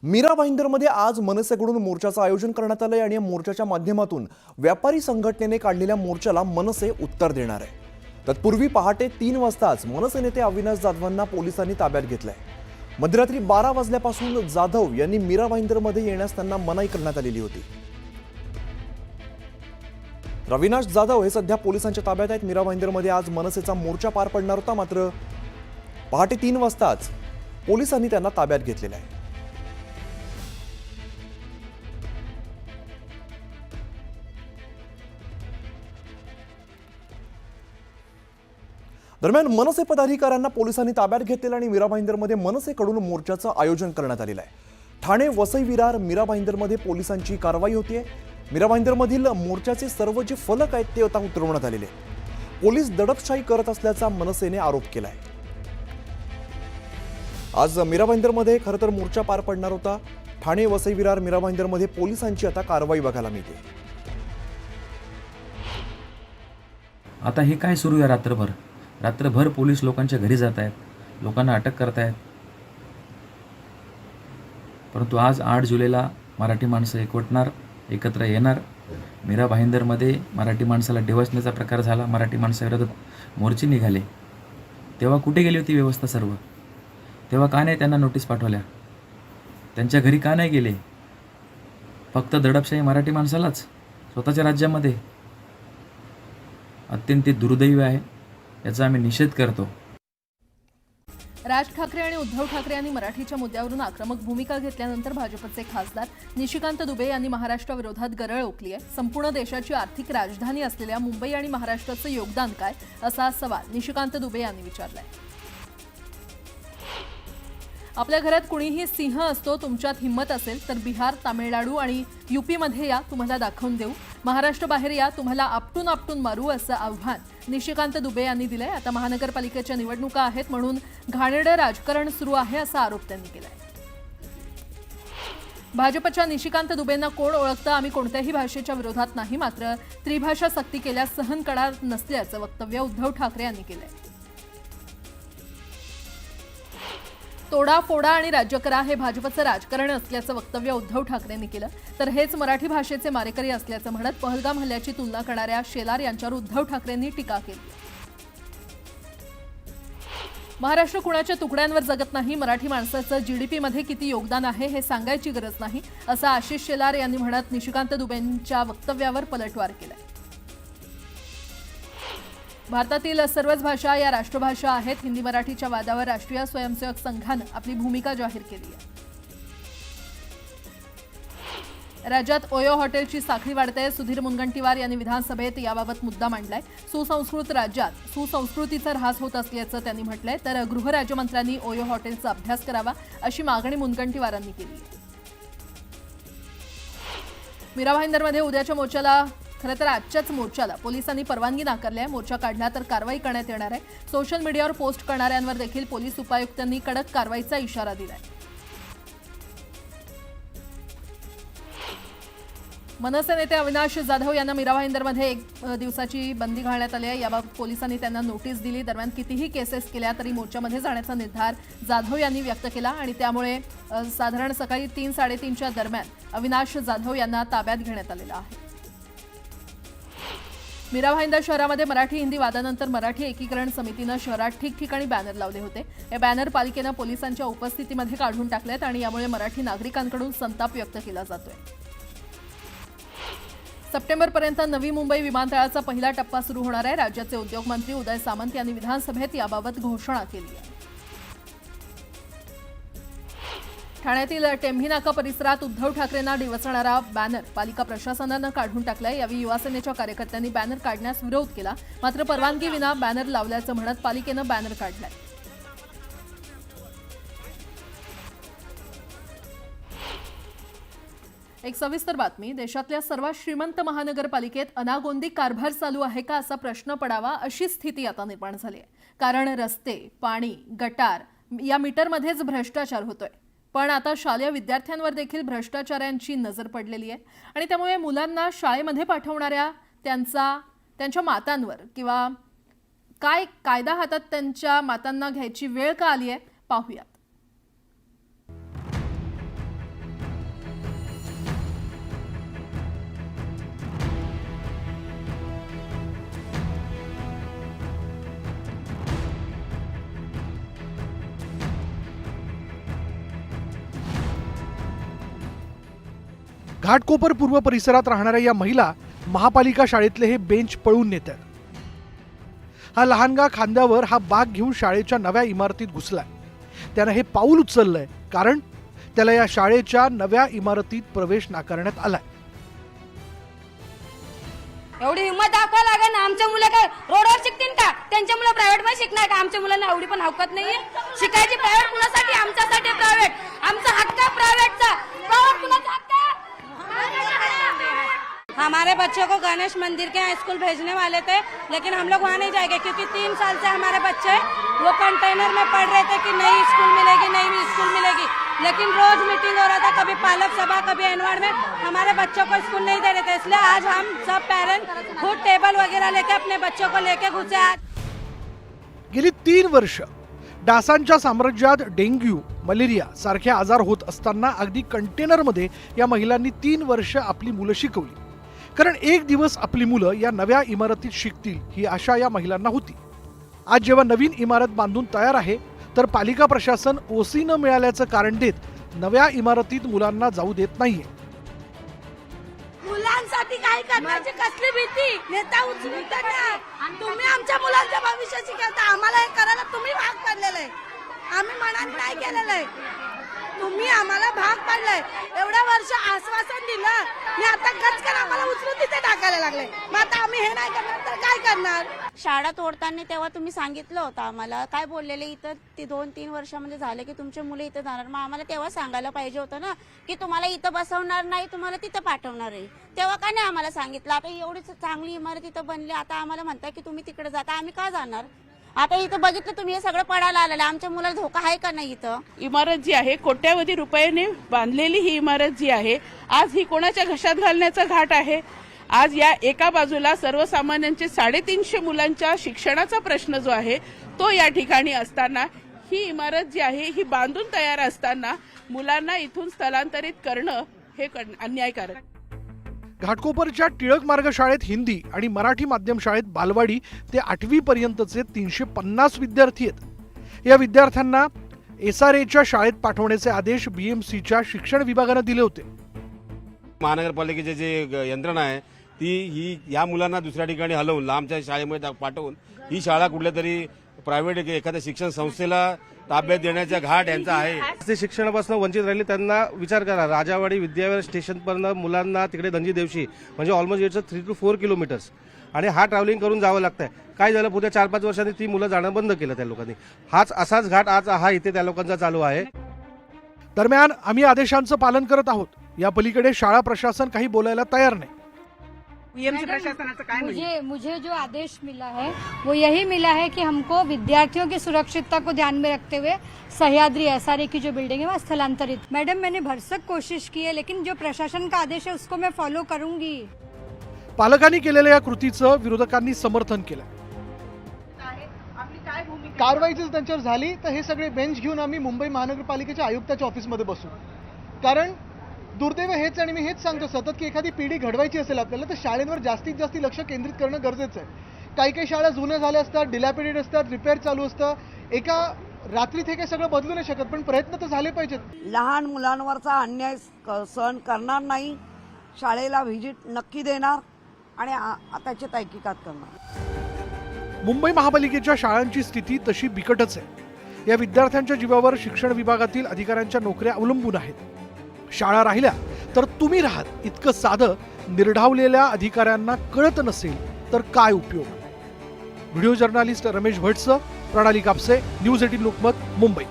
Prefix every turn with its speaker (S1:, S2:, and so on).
S1: मीरा भाईंदरमध्ये आज मनसेकडून मोर्चाचं आयोजन करण्यात आलंय आणि या मोर्चाच्या माध्यमातून व्यापारी संघटनेने काढलेल्या मोर्चाला मनसे उत्तर देणार आहे। तत्पूर्वी पहाटे 3 वाजताच मनसे नेते अविनाश जाधवांना पोलिसांनी ताब्यात घेतलंय। मध्यरात्री 12 वाजल्यापासून जाधव यांनी मीरा भाईंदरमध्ये येण्यास त्यांना मनाई करण्यात आलेली होती। अविनाश जाधव हे सध्या पोलिसांच्या ताब्यात आहेत। मीरा भाईंदरमध्ये आज मनसेचा मोर्चा पार पडणार होता, मात्र पहाटे 3 वाजताच पोलिसांनी त्यांना ताब्यात घेतलेलं आहे। दरम्यान मनसे पदाधिकाऱ्यांना पोलिसांनी ताब्यात घेतलेलं आणि मीरा भाईंदरमध्ये मनसेकडून मोर्चाचं आयोजन करण्यात आलेलं आहे। ठाणे वसई विरार मीरा भाईंदरमध्ये पोलिसांची कारवाई होतीये। मीरा भाईंदरमधील मोर्चाचे सर्व जे फलक आहेत ते आता उतरवण्यात आलेले आहेत। पोलीस दडपशाही करत असल्याचा मनसेने आरोप केलाय। आज मीरा भाईंदरमध्ये खरं तर मोर्चा पार पडणार होता। ठाणे वसई विरार मीरा भाईंदरमध्ये पोलिसांची आता कारवाई बघायला मिळते।
S2: आता हे काय सुरू आहे? रात्रभर पोलीस लोकांच्या घरी जात आहेत, लोकांना अटक करत आहेत। परंतु आज 8 जुलैला मराठी माणसं एकवटणार, एकत्र येणार। मीरा भाईंदरमध्ये मराठी माणसाला डिवचण्याचा प्रकार झाला, मराठी माणसाविरोधात मोर्चे निघाले। तेव्हा कुठे गेली होती व्यवस्था सर्व? तेव्हा का नाही त्यांना नोटीस पाठवल्या? त्यांच्या घरी का नाही गेले? फक्त दडपशाही मराठी माणसालाच स्वतःच्या राज्यामध्ये। अत्यंत दुर्दैवी आहे, याचा आम्ही निषेध करतो।
S3: राज ठाकरे आणि उद्धव ठाकरे यांनी मराठीच्या मुद्द्यावरून आक्रमक भूमिका घेतल्यानंतर भाजपचे खासदार निशिकांत दुबे यांनी महाराष्ट्राविरोधात गरळ ओकली आहे। संपूर्ण देशाची आर्थिक राजधानी असलेल्या मुंबई आणि महाराष्ट्राचं योगदान काय, असा सवाल निशिकांत दुबे यांनी विचारलाय। आपल्या घरात कुणीही सिंह असतो, तुमच्यात हिंमत असेल तर बिहार, तामिळनाडू आणि यूपी मध्ये या, तुम्हाला दाखवून देऊ। महाराष्ट्र बाहेर या, तुम्हाला आपटून आपटून मारू, असं आव्हान निशिकांत दुबे यांनी दिलंय। आता महानगरपालिकेच्या निवडणुका आहेत म्हणून घाणेरडं राजकारण सुरू आहे, असा आरोप त्यांनी केलाय। भाजपच्या निशिकांत दुबेंना कोण ओळखतं? आम्ही कोणत्याही भाषेच्या विरोधात नाही, मात्र त्रिभाषा सक्ती केल्यास सहन करणार नसल्याचं वक्तव्य उद्धव ठाकरे यांनी केलंय। तोडा फोडा आणि राज्य करा हे भाजपचं राजकारण असल्याचं वक्तव्य उद्धव ठाकरेंनी केलं। तर हेच मराठी भाषेचे मारेकरी असल्याचं म्हणत पहलगाम हल्ल्याची तुलना करणाऱ्या शेलार यांच्यावर उद्धव ठाकरेंनी टीका केली। महाराष्ट्र कुणाच्या तुकड्यांवर जगत नाही, मराठी माणसाचं जीडीपी मध्ये किती योगदान आहे हे सांगायची गरज नाही, असं आशिष शेलार यांनी म्हणत निशिकांत दुबेंच्या वक्तव्यावर पलटवार केलाय। भारतातील सर्वच भाषा या राष्ट्रभाषा आहेत। हिंदी मराठीच्या वादावर राष्ट्रीय स्वयंसेवक संघानं आपली भूमिका जाहीर केली आहे। राज्यात ओयो हॉटेलची साखळी वाढते। सुधीर मुनगंटीवार यांनी विधानसभेत याबाबत मुद्दा मांडलाय। सुसंस्कृत राज्यात सुसंस्कृतीचा ऱ्हास होत असल्याचं त्यांनी म्हटलंय। तर गृहराज्यमंत्र्यांनी ओयो हॉटेलचा अभ्यास करावा, अशी मागणी मुनगंटीवारांनी केली। मीरा भाईंदरमध्ये उद्याच्या मोर्चाला, खरं तर आजच्याच मोर्चाला पोलिसांनी परवानगी नाकारली आहे। मोर्चा काढला तर कारवाई करण्यात येणार आहे। सोशल मीडियावर पोस्ट करणाऱ्यांवर देखील पोलीस उपायुक्तांनी कडक कारवाईचा इशारा दिलाय। मनसे नेते अविनाश जाधव यांना मीरा भाईंदरमध्ये 1 दिवसाची बंदी घालण्यात आली आहे। याबाबत पोलिसांनी त्यांना नोटीस दिली। दरम्यान कितीही केसेस केल्या तरी मोर्चामध्ये जाण्याचा निर्धार जाधव यांनी व्यक्त केला आणि त्यामुळे साधारण सकाळी 3-3:30च्या दरम्यान अविनाश जाधव यांना ताब्यात घेण्यात आलेलं आहे। मीरा भाईंदर शहरामध्ये मराठी हिंदी वादानंतर मराठी एकीकरण समितीनं शहरात ठिकठिकाणी बॅनर लावले होते। हे बॅनर पालिकेनं पोलिसांच्या उपस्थितीमध्ये काढून टाकलेत आणि यामुळे मराठी नागरिकांकडून संताप व्यक्त केला जातोय। सप्टेंबरपर्यंत नवी मुंबई विमानतळाचा पहिला टप्पा सुरू होणार आहे। राज्याचे उद्योग मंत्री उदय सामंत यांनी विधानसभेत याबाबत घोषणा केली आहे। ठाण्यातील टेंभी नाका परिसरात उद्धव ठाकरेंना डिवचणारा बॅनर पालिका प्रशासनानं काढून टाकलाय। यावेळी युवासेनेच्या कार्यकर्त्यांनी बॅनर काढण्यास विरोध केला, मात्र परवानगी विना बॅनर लावल्याचं म्हणत पालिकेनं बॅनर काढलाय। एक सविस्तर बातमी। देशातल्या सर्वात श्रीमंत महानगरपालिकेत अनागोंदी कारभार चालू आहे का, असा प्रश्न पडावा अशी स्थिती आता निर्माण झाली आहे। कारण रस्ते, पाणी, गटार या मीटरमध्येच भ्रष्टाचार होतोय। पण आता शालेय विद्यार्थ्यांवर देखील भ्रष्टाचारांची नजर पडलेली आहे आणि त्यामुळे मुलांना शाळेमध्ये पाठवणाऱ्या त्यांच्या मातांवर किंवा काय कायदा हातात त्यांच्या मातांना घ्यायची वेळ का आली आहे, पाहूयात।
S4: घाटकोपर पूर्व परिसरात राहणाऱ्या या महिला महापालिका शाळेतले हे बेंच पळून नेत आहेत. हा लहानगा खांद्यावर हा बाग घेऊन शाळेच्या नव्या इमारतीत घुसलाय. त्यानं हे पाऊल उचललंय कारण त्याला या शाळेच्या नव्या इमारतीत प्रवेश नाकारण्यात आलाय.
S5: एवढी हिंमत दाखवा लागेल ना. आमच्या मुलं काय रोडवर शिकतील का? त्यांच्या मुलं प्रायव्हेट मध्ये शिकणार का? आमच्या मुलांना एवढी पण हवकत नाहीये शिकायची. प्रायव्हेट कुणासाठी? आमच्यासाठी प्रायव्हेट. आमचा हक्क प्रायव्हेटचा. प्रायव्हेट कुणाचा हक्क? हमारे बच्चों को गणेश मंदिर के यहाँ स्कूल भेजने वाले थे, लेकिन हम लोग वहाँ नहीं जाएंगे क्योंकि 3 साल से हमारे बच्चे वो कंटेनर में पढ़ रहे थे कि नहीं स्कूल मिलेगी, नहीं स्कूल मिलेगी. लेकिन रोज मीटिंग हो रहा था, कभी पालक सभा, कभी एनवार्ड में हमारे बच्चों को स्कूल नहीं दे रहे थे. इसलिए आज हम सब पेरेंट्स खुद टेबल वगैरह लेके अपने बच्चों को लेके घुसे. आज
S4: गेली 3 वर्ष डासांच्या साम्राज्यात डेंग्यू, मलेरिया सारखे आजार होत असताना अगदी कंटेनरमध्ये या महिलांनी 3 वर्ष आपली मुलं शिकवली. कारण एक दिवस आपली मुलं या नव्या इमारतीत शिकतील ही आशा या महिलांना होती. आज जेव्हा नवीन इमारत बांधून तयार आहे तर पालिका प्रशासन ओसी न मिळाल्याचं कारण देत नव्या इमारतीत मुलांना जाऊ देत नाहीये.
S5: मुलांसाठी काय करण्याची कसली भीती? नेता उचलून टाका. तुम्ही आमच्या मुलांच्या भविष्याची करता. आम्हाला हे करायला तुम्ही भाग पाडलेलं आहे. आम्ही मनात नाही केलेलं आहे. तुम्ही आम्हाला भाग पाडलाय. एवढ्या वर्ष आश्वासन दिलं आणि आता गचकन आम्हाला उचलून तिथे टाकायला लागले. मग आता आम्ही हे नाही करणार तर काय करणार?
S6: शाळा तोडताना तेव्हा तुम्ही सांगितलं होतं आम्हाला. काय बोललेले इथं ते 2-3 वर्षामध्ये झाले की तुमचे मुलं इथं जाणार. मग आम्हाला तेव्हा सांगायला पाहिजे होतं ना की तुम्हाला इथं बसवणार नाही, तुम्हाला तिथं पाठवणार आहे. तेव्हा का नाही आम्हाला सांगितलं? आता एवढी चांगली इमारत इथं बनली, आता आम्हाला म्हणताय की तुम्ही तिकडे जाता. आम्ही का जाणार? आता इथं बघितलं तुम्ही हे सगळं पडायला आलेलं. आमच्या मुलाला धोका आहे का नाही? इथं
S7: इमारत जी आहे कोट्यावधी रुपयाने बांधलेली ही इमारत जी आहे आज ही कोणाच्या घशात घालण्याचा घाट आहे. आज या एका बाजूला सर्वसामान्यांचे 350 मुलांच्या शिक्षणाचा प्रश्न जो आहे तो या ठिकाणी असताना ही इमारत जी आहे ही बांधून तयार असताना मुलांना इथून स्थलांतरित करणं हे अन्यायकारक.
S4: घाटकोपरच्या टिळक मार्ग शाळेत हिंदी आणि मराठी माध्यम शाळेत बालवाडी ते 8वी पर्यंतचे 350 विद्यार्थी आहेत. या विद्यार्थ्यांना SRAच्या शाळेत पाठवण्याचे आदेश BMCच्या शिक्षण विभागाने दिले होते.
S8: महानगरपालिकेचे जे यंत्रणा आहे ही या मुलांना दुसऱ्या ठिकाणी हलवून लांबच्या शाळेमध्ये पाठवून ही शाळा कुठल्या तरी प्रायव्हेट एखाद्या शिक्षण संस्थेला ताब्यात देण्याचा घाट यांचा आहे.
S9: ते शिक्षणापासून वंचित राहिले त्यांना विचार करा. राजावाडी विद्याविहार स्टेशनपर्यंत मुलांना तिकडे धनजी देवशी म्हणजे ऑलमोस्ट इट्स 3 to 4 किलोमीटर्स आणि हा ट्रॅव्हलिंग करून जावं लागतंय. काय झालं पुढे 4-5 वर्षांनी ती मुलं जाणं बंद केलं त्या लोकांनी. असाच घाट आज हा इथे त्या लोकांचा चालू आहे.
S4: दरम्यान आम्ही आदेशांचं पालन करत आहोत. या पलीकडे शाळा प्रशासन काही बोलायला तयार नाही.
S10: मुझे जो आदेश मिला है वो यही मिला है कि हमको विद्यार्थियों की सुरक्षितता को ध्यान में रखते हुए सह्याद्री SRA की जो बिल्डिंग है वहाँ स्थलांतरित. मैडम मैंने भरसक कोशिश की है लेकिन जो प्रशासन का आदेश है उसको मैं फॉलो करूंगी.
S4: पालकांनी केलेल्या या कृतीचं विरोधकांनी समर्थन केलं.
S11: कारवाई जर त्यांच्यावर झाली तर हे सगळे बेंच घेऊन आम्ही मुंबई महानगरपालिकेच्या आयुक्ताच्या ऑफिसमध्ये बसू. कारण दुर्दैव हेच आणि मी हेच सांगतो सतत की एखादी पिढी घडवायची असेल आपल्याला तर शाळेंवर जास्तीत जास्त लक्ष केंद्रित करणं गरजेचं आहे. काही शाळा जुन्या झाल्या असतात, डिलॅपिडेट असतात, रिपेअर चालू असतं. एका रात्रीत हे काही सगळं बदलू नाही शकत पण प्रयत्न तर झाले पाहिजेत.
S12: लहान मुलांवरचा अन्याय सहन करणार नाही. शाळेला व्हिजिट नक्की देणार आणि त्याची तहकीकात करणार.
S4: मुंबई महापालिकेच्या शाळांची स्थिती तशी बिकटच आहे. या विद्यार्थ्यांच्या जीवावर शिक्षण विभागातील अधिकाऱ्यांच्या नोकऱ्या अवलंबून आहेत. शाळा राहिल्या तर तुम्ही राहात इतकं साधं निर्ढावलेल्या अधिकाऱ्यांना कळत नसेल तर काय उपयोग. व्हिडिओ जर्नलिस्ट रमेश भटसह प्रणाली कापसे, न्यूज 18 लोकमत, मुंबई.